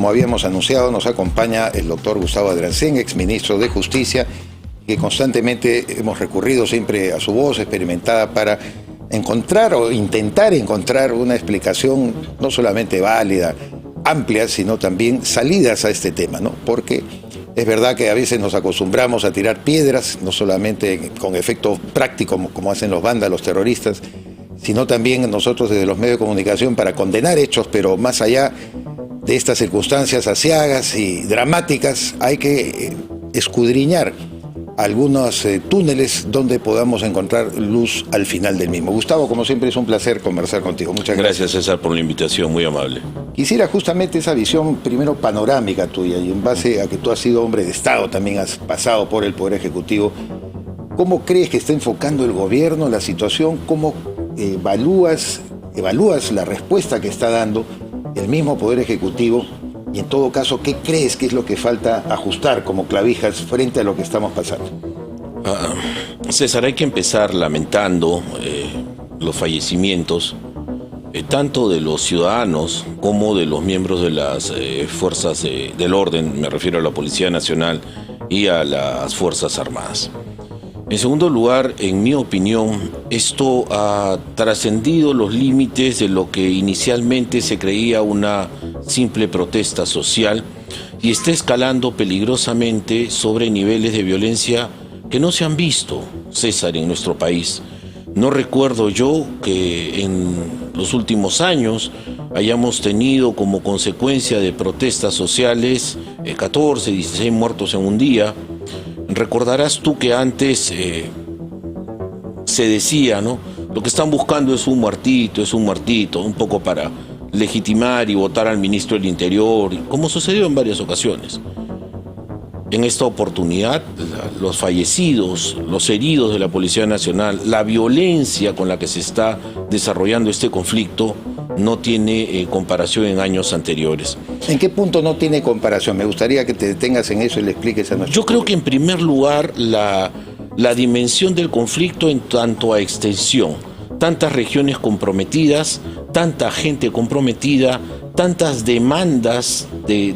Como habíamos anunciado, nos acompaña el doctor Gustavo Adrancén, exministro de Justicia, que constantemente hemos recurrido siempre a su voz experimentada para encontrar o intentar encontrar una explicación no solamente válida, amplia, sino también salidas a este tema, ¿no? Porque es verdad que a veces nos acostumbramos a tirar piedras, no solamente con efecto práctico como hacen los vándalos terroristas, sino también nosotros desde los medios de comunicación para condenar hechos, pero más allá de estas circunstancias aciagas y dramáticas, hay que escudriñar algunos túneles donde podamos encontrar luz al final del mismo. Gustavo, como siempre, es un placer conversar contigo. Muchas gracias. Gracias, César, por la invitación, muy amable. Quisiera justamente esa visión, primero panorámica tuya, y en base a que tú has sido hombre de Estado, también has pasado por el Poder Ejecutivo. ¿Cómo crees que está enfocando el gobierno la situación? ¿Cómo evalúas la respuesta que está dando el mismo Poder Ejecutivo? Y en todo caso, ¿qué crees que es lo que falta ajustar como clavijas frente a lo que estamos pasando? César, hay que empezar lamentando los fallecimientos, tanto de los ciudadanos como de los miembros de las fuerzas del orden, me refiero a la Policía Nacional y a las Fuerzas Armadas. En segundo lugar, en mi opinión, esto ha trascendido los límites de lo que inicialmente se creía una simple protesta social y está escalando peligrosamente sobre niveles de violencia que no se han visto, César, en nuestro país. No recuerdo yo que en los últimos años hayamos tenido como consecuencia de protestas sociales 14, 16 muertos en un día. Recordarás tú que antes se decía, ¿no? Lo que están buscando es un muertito, un poco para legitimar y votar al ministro del Interior, como sucedió en varias ocasiones. En esta oportunidad, los fallecidos, los heridos de la Policía Nacional, la violencia con la que se está desarrollando este conflicto, no tiene comparación en años anteriores. ¿En qué punto no tiene comparación? Me gustaría que te detengas en eso y le expliques a nuestro Yo creo que en primer lugar la dimensión del conflicto en tanto a extensión, tantas regiones comprometidas, tanta gente comprometida, tantas demandas de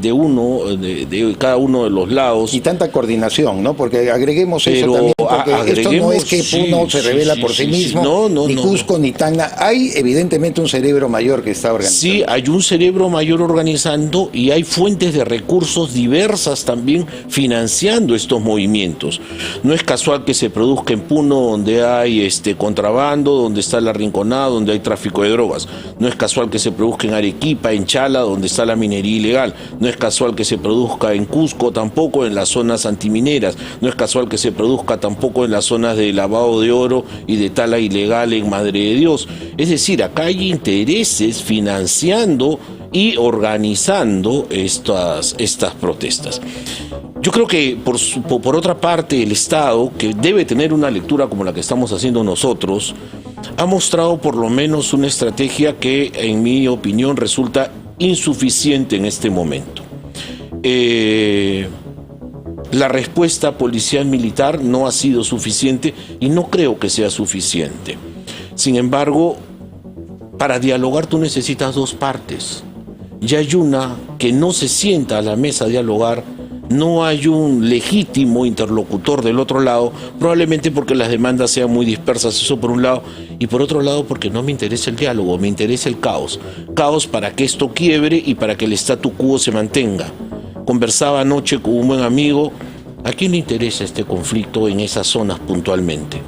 cada uno de los lados. Y tanta coordinación, ¿no? Porque agreguemos eso también, porque esto no es que Puno se revela por sí mismo, ni Cusco, ni Tacna. Hay evidentemente un cerebro mayor que está organizando. Sí, hay un cerebro mayor organizando y hay fuentes de recursos diversas también financiando estos movimientos. No es casual que se produzca en Puno, donde hay contrabando, donde está la Rinconada, donde hay tráfico de drogas. No es casual que se produzca en Arequipa, en Chala, donde está la minería ilegal. No es casual que se produzca en Cusco, tampoco en las zonas antimineras. No es casual que se produzca tampoco en las zonas de lavado de oro y de tala ilegal en Madre de Dios. Es decir, acá hay intereses financiando y organizando estas protestas. Yo creo que por otra parte el Estado, que debe tener una lectura como la que estamos haciendo nosotros, ha mostrado por lo menos una estrategia que en mi opinión resulta insuficiente en este momento. La respuesta policial militar no ha sido suficiente y no creo que sea suficiente. Sin embargo, para dialogar tú necesitas dos partes. Y hay una que no se sienta a la mesa a dialogar, no hay un legítimo interlocutor del otro lado, probablemente porque las demandas sean muy dispersas, eso por un lado, y por otro lado porque no me interesa el diálogo, me interesa el caos. Caos para que esto quiebre y para que el statu quo se mantenga. Conversaba anoche con un buen amigo, ¿a quién le interesa este conflicto en esas zonas puntualmente?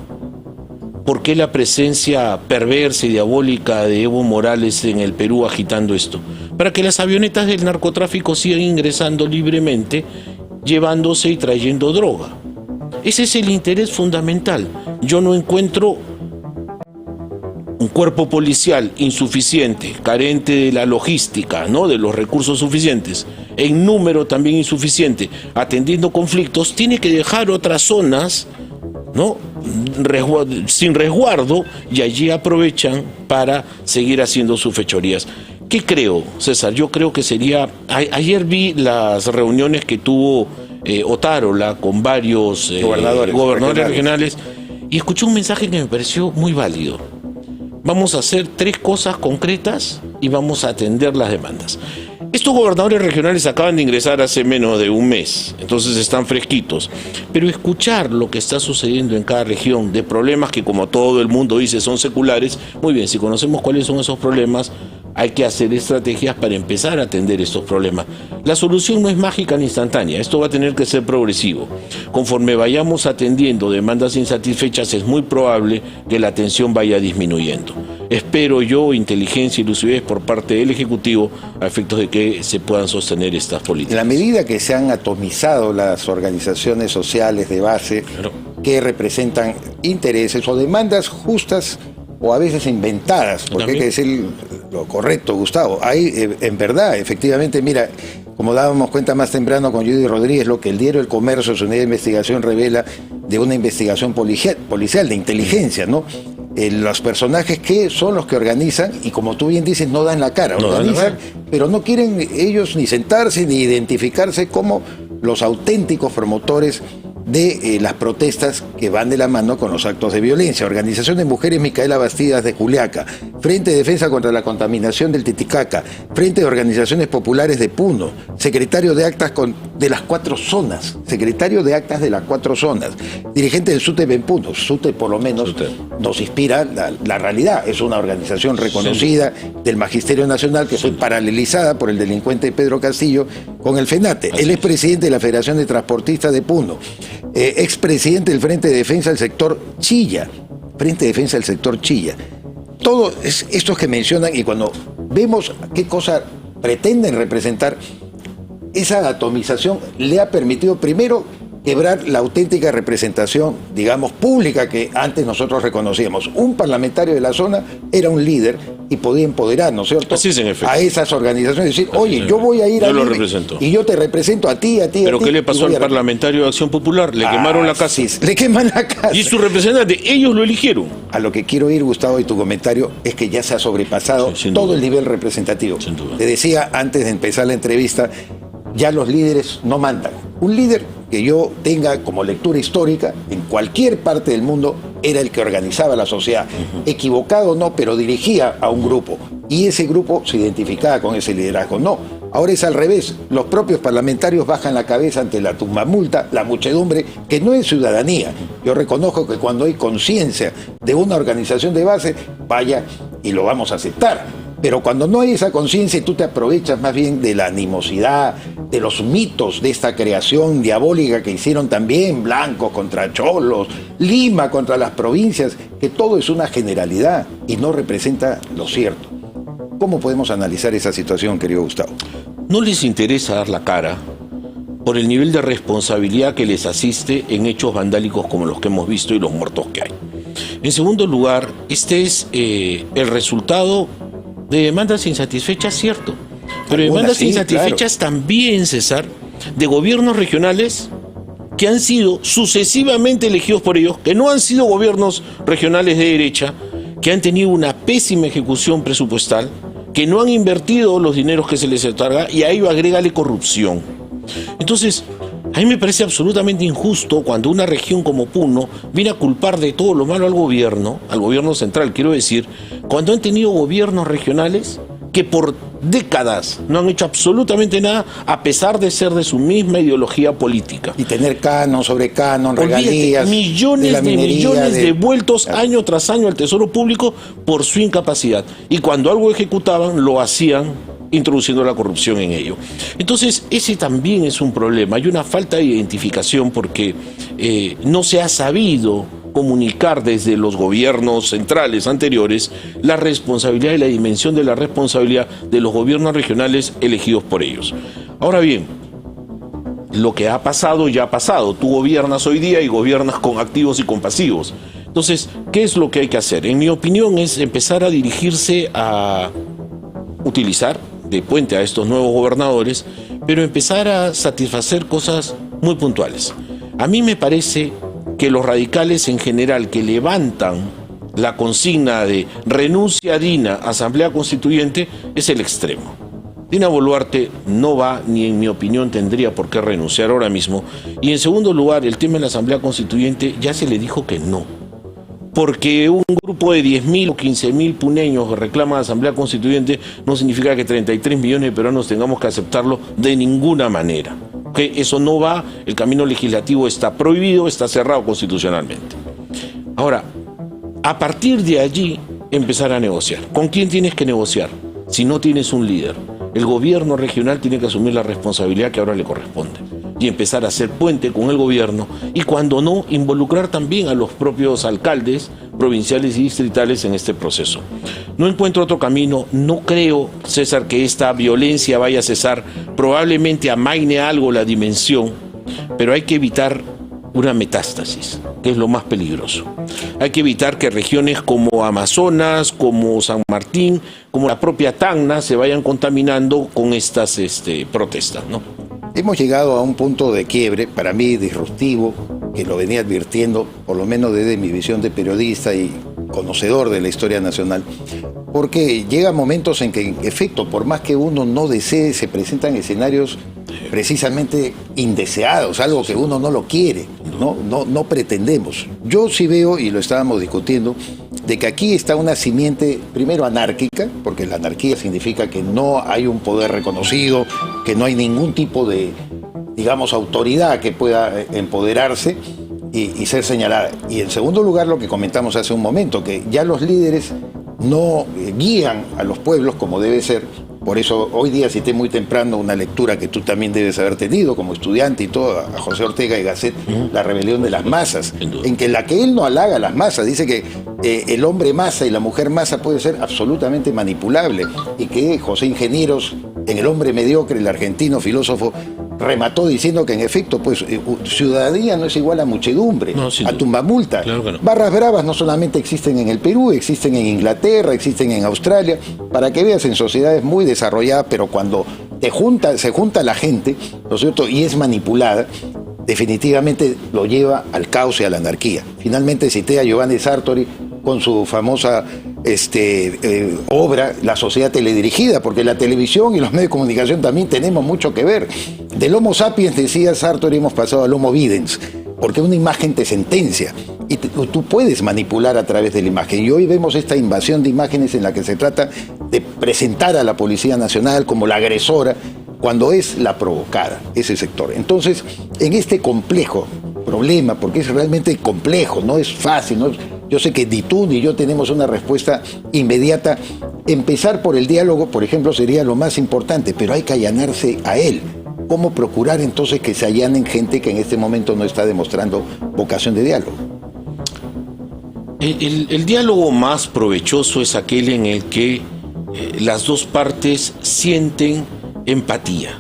¿Por qué la presencia perversa y diabólica de Evo Morales en el Perú agitando esto? Para que las avionetas del narcotráfico sigan ingresando libremente, llevándose y trayendo droga. Ese es el interés fundamental. Yo no encuentro un cuerpo policial insuficiente, carente de la logística, ¿no?, de los recursos suficientes, en número también insuficiente, atendiendo conflictos, tiene que dejar otras zonas, ¿no?, sin resguardo, y allí aprovechan para seguir haciendo sus fechorías. ¿Qué creo, César? Yo creo que sería... Ayer vi las reuniones que tuvo Otárola con varios gobernadores regionales y escuché un mensaje que me pareció muy válido. Vamos a hacer 3 cosas concretas y vamos a atender las demandas. Estos gobernadores regionales acaban de ingresar hace menos de un mes, entonces están fresquitos. Pero escuchar lo que está sucediendo en cada región, de problemas que, como todo el mundo dice, son seculares, muy bien, si conocemos cuáles son esos problemas, hay que hacer estrategias para empezar a atender estos problemas. La solución no es mágica ni instantánea, esto va a tener que ser progresivo. Conforme vayamos atendiendo demandas insatisfechas, es muy probable que la atención vaya disminuyendo. Espero yo inteligencia y lucidez por parte del Ejecutivo a efectos de que se puedan sostener estas políticas. En la medida que se han atomizado las organizaciones sociales de base, claro, que representan intereses o demandas justas o a veces inventadas, porque hay que decir lo correcto, Gustavo. Hay, en verdad, efectivamente, mira, como dábamos cuenta más temprano con Judy Rodríguez, lo que el diario El Comercio, su unidad de investigación, revela de una investigación policial de inteligencia, ¿no? Los personajes que son los que organizan y, como tú bien dices, no dan la cara, organizan, pero no quieren ellos ni sentarse ni identificarse como los auténticos promotores de las protestas que van de la mano con los actos de violencia. Organización de Mujeres Micaela Bastidas de Juliaca, Frente de Defensa contra la Contaminación del Titicaca, Frente de Organizaciones Populares de Puno, secretario de actas de las 4 zonas, secretario de actas de las 4 zonas, dirigente del SUTEP en Puno. SUTEP por lo menos nos inspira la realidad, es una organización reconocida del Magisterio Nacional que fue paralelizada por el delincuente Pedro Castillo con el FENATE. Él es presidente de la Federación de Transportistas de Puno. Expresidente del Frente de Defensa del Sector Chilla, Frente de Defensa del Sector Chilla. Todos estos que mencionan, y cuando vemos qué cosa pretenden representar, esa atomización le ha permitido primero quebrar la auténtica representación, digamos, pública que antes nosotros reconocíamos. Un parlamentario de la zona era un líder y podía empoderar, ¿no es cierto?, así es, en efecto, a esas organizaciones. Decir, oye, yo voy a ir a y yo te represento a ti, a ti, ¿Pero a ti. qué le pasó al parlamentario de Acción Popular? Le quemaron la casa. Sí, le queman la casa. Y su representante, ellos lo eligieron. A lo que quiero ir, Gustavo, y tu comentario, es que ya se ha sobrepasado todo el nivel representativo. Sin duda. Te decía antes de empezar la entrevista, ya los líderes no mandan. Un líder que yo tenga como lectura histórica en cualquier parte del mundo era el que organizaba la sociedad. Equivocado o no, pero dirigía a un grupo. Y ese grupo se identificaba con ese liderazgo. No, ahora es al revés. Los propios parlamentarios bajan la cabeza ante la tumbamulta, la muchedumbre, que no es ciudadanía. Yo reconozco que cuando hay conciencia de una organización de base, vaya y lo vamos a aceptar. Pero cuando no hay esa conciencia y tú te aprovechas más bien de la animosidad, de los mitos de esta creación diabólica que hicieron también blancos contra cholos, Lima contra las provincias, que todo es una generalidad y no representa lo cierto. ¿Cómo podemos analizar esa situación, querido Gustavo? No les interesa dar la cara por el nivel de responsabilidad que les asiste en hechos vandálicos como los que hemos visto y los muertos que hay. En segundo lugar, este es el resultado de demandas insatisfechas, cierto, pero demandas insatisfechas también, César, de gobiernos regionales que han sido sucesivamente elegidos por ellos, que no han sido gobiernos regionales de derecha, que han tenido una pésima ejecución presupuestal, que no han invertido los dineros que se les otorga, y a ello agrégale corrupción. Entonces, a mí me parece absolutamente injusto cuando una región como Puno viene a culpar de todo lo malo al gobierno central, quiero decir, cuando han tenido gobiernos regionales que por décadas no han hecho absolutamente nada, a pesar de ser de su misma ideología política. Y tener canon sobre canon, regalías, millones de vueltos año tras año al Tesoro Público por su incapacidad. Y cuando algo ejecutaban, lo hacían introduciendo la corrupción en ello. Entonces, ese también es un problema. Hay una falta de identificación porque no se ha sabido comunicar desde los gobiernos centrales anteriores la responsabilidad y la dimensión de la responsabilidad de los gobiernos regionales elegidos por ellos. Ahora bien, lo que ha pasado ya ha pasado. Tú gobiernas hoy día y gobiernas con activos y con pasivos. Entonces, ¿qué es lo que hay que hacer? En mi opinión es empezar a dirigirse a utilizar de puente a estos nuevos gobernadores, pero empezar a satisfacer cosas muy puntuales. A mí me parece que los radicales en general que levantan la consigna de renuncia a Dina, Asamblea Constituyente, es el extremo. Dina Boluarte no va, ni en mi opinión tendría por qué renunciar ahora mismo. Y en segundo lugar, el tema de la Asamblea Constituyente ya se le dijo que no. porque un grupo de 10.000 o 15.000 puneños reclaman Asamblea Constituyente no significa que 33 millones de peruanos tengamos que aceptarlo de ninguna manera. ¿Okay? Eso no va, el camino legislativo está prohibido, está cerrado constitucionalmente. Ahora, a partir de allí, empezar a negociar. ¿Con quién tienes que negociar? Si no tienes un líder. El gobierno regional tiene que asumir la responsabilidad que ahora le corresponde y empezar a hacer puente con el gobierno y, cuando no, involucrar también a los propios alcaldes provinciales y distritales en este proceso. No encuentro otro camino, no creo, César, que esta violencia vaya a cesar. Probablemente amaine algo la dimensión, pero hay que evitar una metástasis, que es lo más peligroso. Hay que evitar que regiones como Amazonas, como San Martín, como la propia Tacna se vayan contaminando con estas protestas, ¿no? Hemos llegado a un punto de quiebre, para mí disruptivo, que lo venía advirtiendo, por lo menos desde mi visión de periodista y conocedor de la historia nacional, porque llega momentos en que, en efecto, por más que uno no desee, se presentan escenarios precisamente indeseados, algo que uno no lo quiere, no pretendemos. Yo sí veo, y lo estábamos discutiendo, de que aquí está una simiente, primero anárquica, porque la anarquía significa que no hay un poder reconocido, que no hay ningún tipo de, digamos, autoridad que pueda empoderarse y ser señalada. Y en segundo lugar, lo que comentamos hace un momento, que ya los líderes no guían a los pueblos como debe ser. Por eso hoy día cité muy temprano una lectura que tú también debes haber tenido como estudiante y todo, a José Ortega y Gasset, La rebelión de las masas, en que él no halaga a las masas, dice que el hombre masa y la mujer masa puede ser absolutamente manipulable, y que José Ingenieros, en El hombre mediocre, el argentino filósofo, remató diciendo que en efecto, pues, ciudadanía no es igual a muchedumbre, no, a tumbamulta. Claro que no. Barras bravas no solamente existen en el Perú, existen en Inglaterra, existen en Australia, para que veas, en sociedades muy desarrolladas, pero cuando se junta la gente, ¿no es cierto?, y es manipulada, definitivamente lo lleva al caos y a la anarquía. Finalmente cité a Giovanni Sartori con su famosa obra La sociedad teledirigida, porque la televisión y los medios de comunicación también tenemos mucho que ver. Del Homo sapiens, decía Sartori, hemos pasado al Homo videns, porque una imagen te sentencia y tú puedes manipular a través de la imagen. Y hoy vemos esta invasión de imágenes en la que se trata de presentar a la Policía Nacional como la agresora, cuando es la provocada, ese sector. Entonces, en este complejo problema, porque es realmente complejo, no es fácil, yo sé que ni tú ni yo tenemos una respuesta inmediata. Empezar por el diálogo, por ejemplo, sería lo más importante, pero hay que allanarse a él. ¿Cómo procurar entonces que se allanen gente que en este momento no está demostrando vocación de diálogo? El diálogo más provechoso es aquel en el que las dos partes sienten empatía.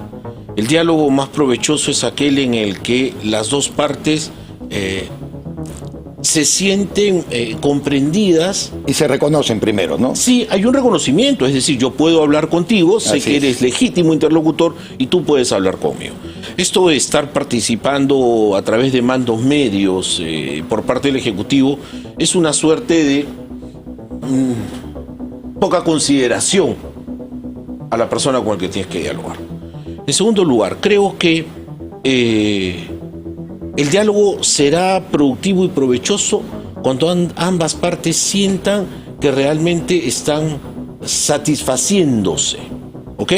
El diálogo más provechoso es aquel en el que las dos partes se sienten comprendidas. Y se reconocen primero, ¿no? Sí, hay un reconocimiento, es decir, yo puedo hablar contigo, sé que eres legítimo interlocutor y tú puedes hablar conmigo. Esto de estar participando a través de mandos medios por parte del Ejecutivo es una suerte de poca consideración a la persona con la que tienes que dialogar. En segundo lugar, creo que el diálogo será productivo y provechoso cuando ambas partes sientan que realmente están satisfaciéndose, ¿ok?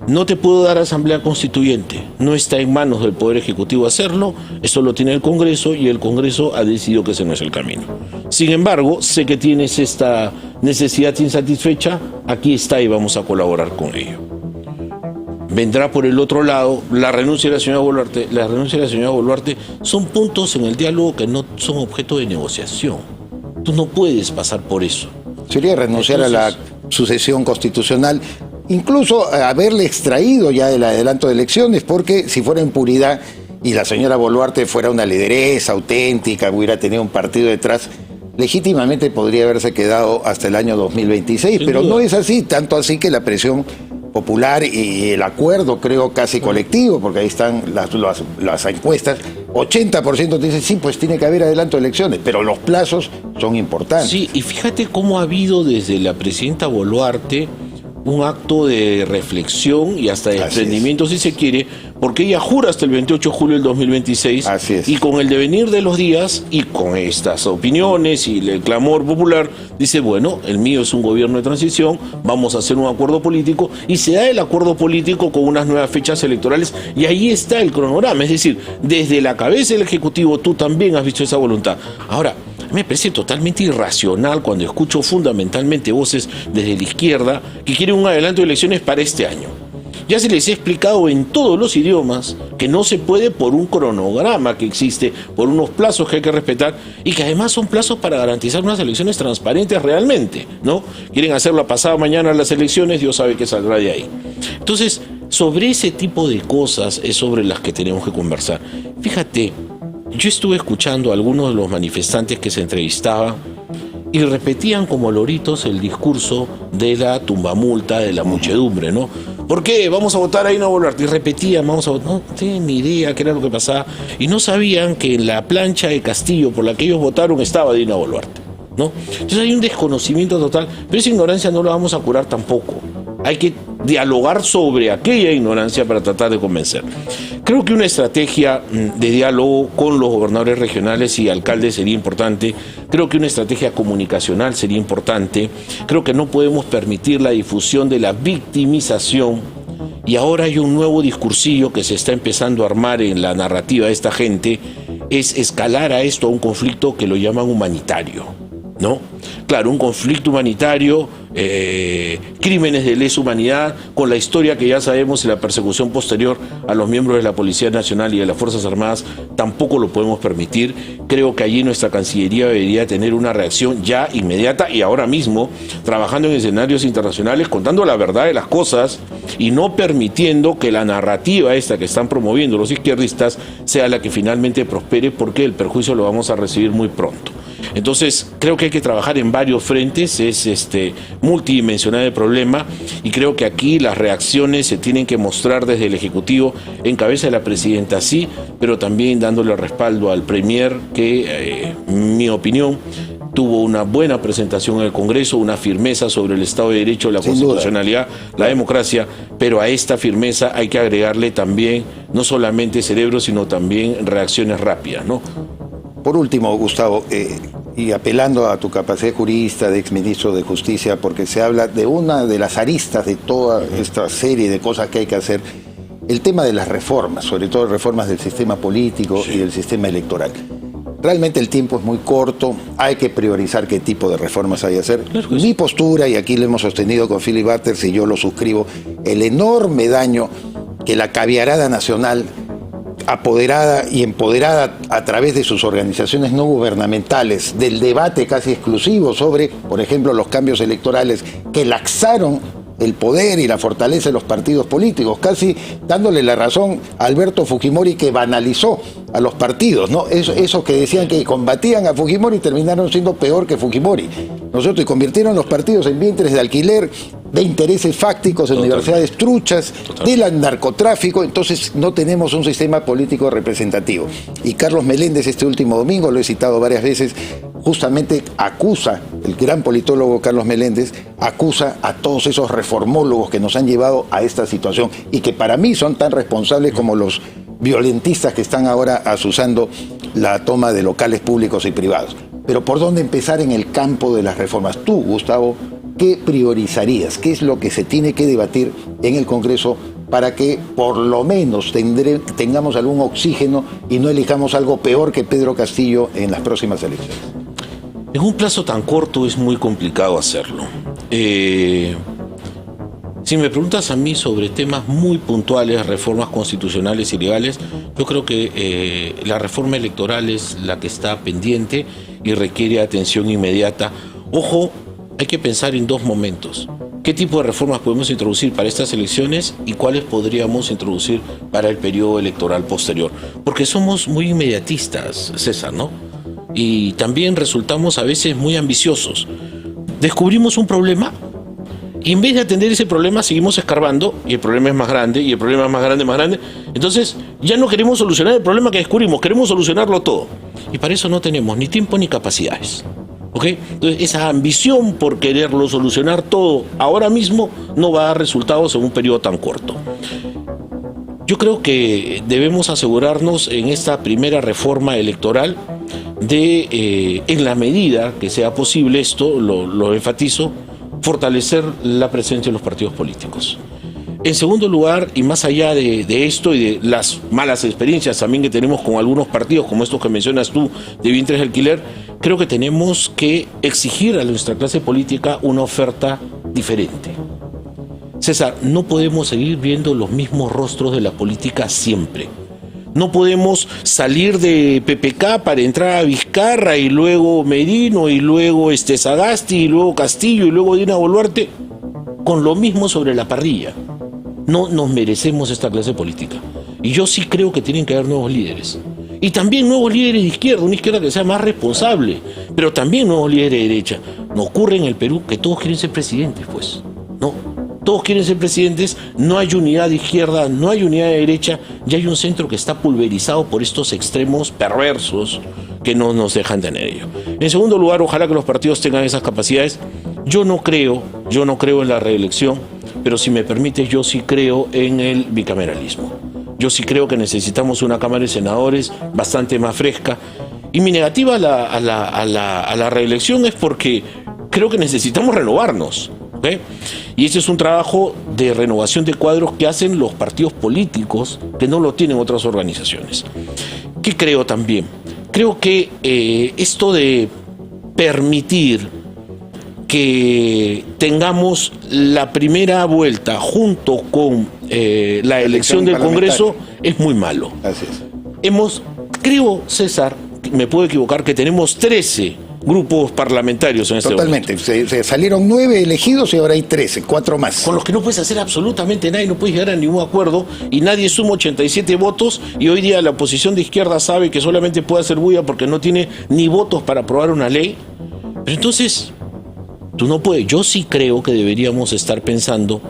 No te puedo dar asamblea constituyente, no está en manos del Poder Ejecutivo hacerlo, eso lo tiene el Congreso y el Congreso ha decidido que ese no es el camino. Sin embargo, sé que tienes esta necesidad insatisfecha, aquí está y vamos a colaborar con ello. Vendrá por el otro lado la renuncia de la señora Boluarte. La renuncia de la señora Boluarte son puntos en el diálogo que no son objeto de negociación. Tú no puedes pasar por eso. Sería renunciar a la sucesión constitucional, incluso haberle extraído ya el adelanto de elecciones, porque si fuera en puridad y la señora Boluarte fuera una lideresa auténtica, hubiera tenido un partido detrás, legítimamente podría haberse quedado hasta el año 2026, pero no es así, tanto así que la presión popular y el acuerdo, creo, casi colectivo, porque ahí están las encuestas, 80% te dicen, sí, pues tiene que haber adelanto de elecciones, pero los plazos son importantes. Sí, y fíjate cómo ha habido desde la presidenta Boluarte un acto de reflexión y hasta de desprendimiento, si se quiere, porque ella jura hasta el 28 de julio del 2026. Así es. Y con el devenir de los días y con estas opiniones y el clamor popular, dice, bueno, el mío es un gobierno de transición, vamos a hacer un acuerdo político, y se da el acuerdo político con unas nuevas fechas electorales, y ahí está el cronograma. Es decir, desde la cabeza del Ejecutivo tú también has visto esa voluntad. Ahora, me parece totalmente irracional cuando escucho fundamentalmente voces desde la izquierda que quieren un adelanto de elecciones para este año. Ya se les ha explicado en todos los idiomas que no se puede por un cronograma que existe, por unos plazos que hay que respetar y que además son plazos para garantizar unas elecciones transparentes realmente, ¿no? Quieren hacerla pasada mañana las elecciones, Dios sabe qué saldrá de ahí. Entonces, sobre ese tipo de cosas es sobre las que tenemos que conversar. Fíjate, yo estuve escuchando a algunos de los manifestantes que se entrevistaban y repetían como loritos el discurso de la tumbamulta de la muchedumbre, ¿no? ¿Por qué? Vamos a votar a Dina Boluarte. Y repetían, vamos a votar. No tenían ni idea qué era lo que pasaba. Y no sabían que en la plancha de Castillo por la que ellos votaron estaba Dina Boluarte, ¿no? Entonces hay un desconocimiento total, pero esa ignorancia no la vamos a curar tampoco. Hay que dialogar sobre aquella ignorancia para tratar de convencer. Creo que una estrategia de diálogo con los gobernadores regionales y alcaldes sería importante. Creo que una estrategia comunicacional sería importante. Creo que no podemos permitir la difusión de la victimización. Y ahora hay un nuevo discursillo que se está empezando a armar en la narrativa de esta gente, es escalar a esto a un conflicto que lo llaman humanitario, ¿no? Claro, un conflicto humanitario, crímenes de lesa humanidad, con la historia que ya sabemos y la persecución posterior a los miembros de la Policía Nacional y de las Fuerzas Armadas, tampoco lo podemos permitir. Creo que allí nuestra Cancillería debería tener una reacción ya inmediata y ahora mismo, trabajando en escenarios internacionales, contando la verdad de las cosas y no permitiendo que la narrativa esta que están promoviendo los izquierdistas sea la que finalmente prospere, porque el perjuicio lo vamos a recibir muy pronto. Entonces, creo que hay que trabajar en varios frentes, es multidimensional el problema, y creo que aquí las reacciones se tienen que mostrar desde el Ejecutivo, en cabeza de la Presidenta, sí, pero también dándole respaldo al Premier, que, en mi opinión, tuvo una buena presentación en el Congreso, una firmeza sobre el Estado de Derecho, la constitucionalidad, la democracia, pero a esta firmeza hay que agregarle también, no solamente cerebro, sino también reacciones rápidas, ¿no? Por último, Gustavo, y apelando a tu capacidad de jurista, de exministro de Justicia, porque se habla de una de las aristas de toda esta serie de cosas que hay que hacer, el tema de las reformas, sobre todo reformas del sistema político y del sistema electoral. Realmente el tiempo es muy corto, hay que priorizar qué tipo de reformas hay que hacer. Mi postura, y aquí lo hemos sostenido con Philip Butters y yo lo suscribo, el enorme daño que la caviarada nacional, apoderada y empoderada a través de sus organizaciones no gubernamentales, del debate casi exclusivo sobre, por ejemplo, los cambios electorales que laxaron el poder y la fortaleza de los partidos políticos, casi dándole la razón a Alberto Fujimori, que banalizó a los partidos, ¿no? Esos que decían que combatían a Fujimori terminaron siendo peor que Fujimori, ¿no? Y convirtieron los partidos en vientres de alquiler, de intereses fácticos, en universidades truchas, del narcotráfico. Entonces no tenemos un sistema político representativo. Y Carlos Meléndez, este último domingo, lo he citado varias veces, justamente acusa, el gran politólogo Carlos Meléndez, acusa a todos esos reformólogos que nos han llevado a esta situación y que para mí son tan responsables como los violentistas que están ahora asusando la toma de locales públicos y privados. Pero ¿por dónde empezar en el campo de las reformas? Tú, Gustavo, ¿qué priorizarías? ¿Qué es lo que se tiene que debatir en el Congreso para que por lo menos tengamos algún oxígeno y no elijamos algo peor que Pedro Castillo en las próximas elecciones? En un plazo tan corto es muy complicado hacerlo. Si me preguntas a mí sobre temas muy puntuales, reformas constitucionales y legales, yo creo que la reforma electoral es la que está pendiente y requiere atención inmediata. Ojo, hay que pensar en dos momentos. ¿Qué tipo de reformas podemos introducir para estas elecciones y cuáles podríamos introducir para el periodo electoral posterior? Porque somos muy inmediatistas, César, ¿no? Y también resultamos a veces muy ambiciosos. Descubrimos un problema y en vez de atender ese problema seguimos escarbando y el problema es más grande y el problema es más grande, más grande. Entonces ya no queremos solucionar el problema que descubrimos, queremos solucionarlo todo. Y para eso no tenemos ni tiempo ni capacidades. ¿Ok? Entonces, esa ambición por quererlo solucionar todo ahora mismo no va a dar resultados en un periodo tan corto. Yo creo que debemos asegurarnos en esta primera reforma electoral de, en la medida que sea posible, esto lo enfatizo, fortalecer la presencia de los partidos políticos. En segundo lugar, y más allá de esto y de las malas experiencias también que tenemos con algunos partidos, como estos que mencionas tú, de vientres de alquiler, creo que tenemos que exigir a nuestra clase política una oferta diferente. César, no podemos seguir viendo los mismos rostros de la política siempre. No podemos salir de PPK para entrar a Vizcarra y luego Merino y luego Sagasti y luego Castillo y luego Dina Boluarte con lo mismo sobre la parrilla. No nos merecemos esta clase política. Y yo sí creo que tienen que haber nuevos líderes. Y también nuevos líderes de izquierda, una izquierda que sea más responsable, pero también nuevos líderes de derecha. No ocurre en el Perú que todos quieren ser presidentes, pues. No, todos quieren ser presidentes, no hay unidad de izquierda, no hay unidad de derecha, ya hay un centro que está pulverizado por estos extremos perversos que no nos dejan tener ello. En segundo lugar, ojalá que los partidos tengan esas capacidades. Yo no creo en la reelección, pero si me permites, yo sí creo en el bicameralismo. Yo sí creo que necesitamos una Cámara de Senadores bastante más fresca. Y mi negativa a la reelección es porque creo que necesitamos renovarnos. ¿Okay? Y ese es un trabajo de renovación de cuadros que hacen los partidos políticos, que no lo tienen otras organizaciones. ¿Qué creo también? Creo que esto de permitir que tengamos la primera vuelta junto con la elección del Congreso es muy malo. Así es. Creo, César, me puedo equivocar, que tenemos 13 grupos parlamentarios en este momento. Totalmente. Se salieron 9 elegidos y ahora hay 13, 4 más. Con los que no puedes hacer absolutamente nada y no puedes llegar a ningún acuerdo y nadie suma 87 votos y hoy día la oposición de izquierda sabe que solamente puede hacer bulla porque no tiene ni votos para aprobar una ley. Pero entonces, tú no puedes. Yo sí creo que deberíamos estar pensando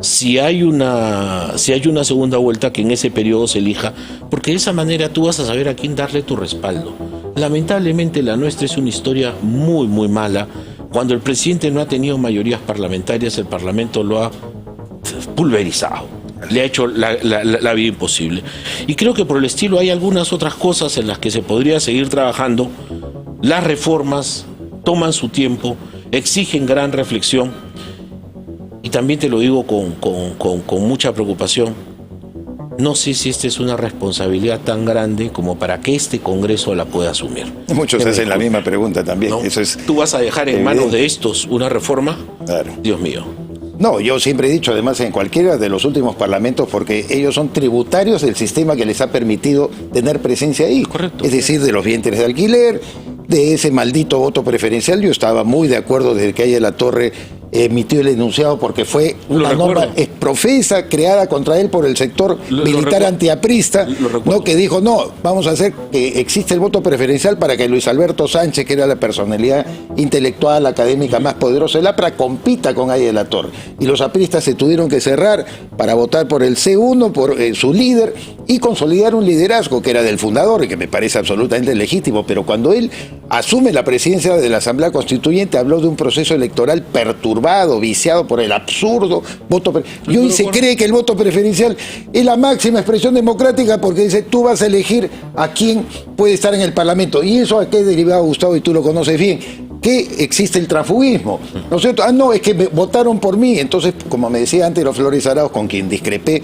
si hay una segunda vuelta, que en ese periodo se elija, porque de esa manera tú vas a saber a quién darle tu respaldo. Lamentablemente la nuestra es una historia muy, muy mala. Cuando el presidente no ha tenido mayorías parlamentarias, el Parlamento lo ha pulverizado, le ha hecho la vida imposible. Y creo que por el estilo hay algunas otras cosas en las que se podría seguir trabajando. Las reformas toman su tiempo, exigen gran reflexión. Y también te lo digo con mucha preocupación, no sé si esta es una responsabilidad tan grande como para que este Congreso la pueda asumir. Muchos hacen la misma pregunta también. ¿No? Eso es ¿Tú vas a dejar en manos de estos una reforma? Claro. Dios mío. No, yo siempre he dicho, además, en cualquiera de los últimos parlamentos, porque ellos son tributarios del sistema que les ha permitido tener presencia ahí. Correcto. Es decir, de los vientres de alquiler, de ese maldito voto preferencial. Yo estaba muy de acuerdo desde que Aya de la Torre emitió el enunciado, porque fue una norma profesa creada contra él por el sector militar antiaprista, ¿no? Que dijo, no, vamos a hacer que existe el voto preferencial para que Luis Alberto Sánchez, que era la personalidad intelectual, académica más poderosa del APRA, compita con Aya de la Torre. Y los apristas se tuvieron que cerrar para votar por el C1, por su líder, y consolidar un liderazgo que era del fundador y que me parece absolutamente legítimo. Pero cuando él asume la presidencia de la Asamblea Constituyente, habló de un proceso electoral perturbado, viciado por el absurdo voto. Y hoy se cree que el voto preferencial es la máxima expresión democrática, porque dice, tú vas a elegir a quién puede estar en el Parlamento. ¿Y eso a qué derivado, Gustavo? Y tú lo conoces bien. Que existe el transfugismo, ¿no es cierto? No, es que votaron por mí. Entonces, como me decía antes los Flores Arauz, con quien discrepé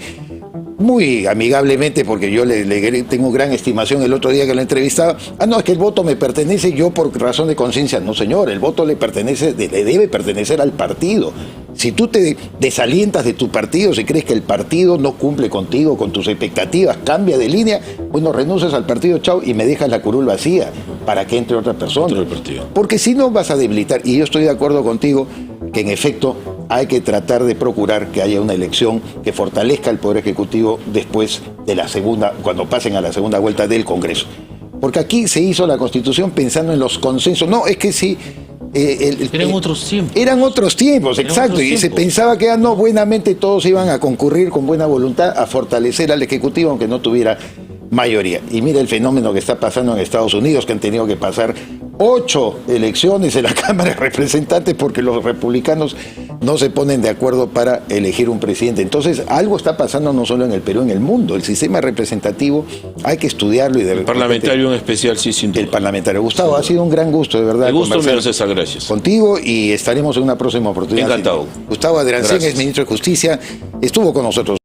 muy amigablemente, porque yo le tengo gran estimación el otro día que lo entrevistaba, no, es que el voto me pertenece yo por razón de conciencia. No, señor, el voto le debe pertenecer al partido. Si tú te desalientas de tu partido, si crees que el partido no cumple contigo, con tus expectativas, cambia de línea, bueno, renuncias al partido, chao, y me dejas la curul vacía para que entre otra persona. Porque si no vas a debilitar, y yo estoy de acuerdo contigo, que en efecto hay que tratar de procurar que haya una elección que fortalezca el Poder Ejecutivo después de la segunda, cuando pasen a la segunda vuelta del Congreso. Porque aquí se hizo la Constitución pensando en los consensos. No, es que sí. Eran otros tiempos. Eran otros tiempos, exacto. Y se pensaba que no, buenamente todos iban a concurrir con buena voluntad a fortalecer al Ejecutivo, aunque no tuviera mayoría. Y mira el fenómeno que está pasando en Estados Unidos, que han tenido que pasar 8 elecciones en la Cámara de Representantes porque los republicanos no se ponen de acuerdo para elegir un presidente. Entonces, algo está pasando no solo en el Perú, en el mundo. El sistema representativo hay que estudiarlo. Y el parlamentario en especial, sí, sin duda. El parlamentario. Gustavo, ha sido un gran gusto, de verdad. El gusto mío, César, gracias. Contigo, y estaremos en una próxima oportunidad. Encantado. Gustavo Adrancén, Gracias. ex ministro de Justicia, estuvo con nosotros.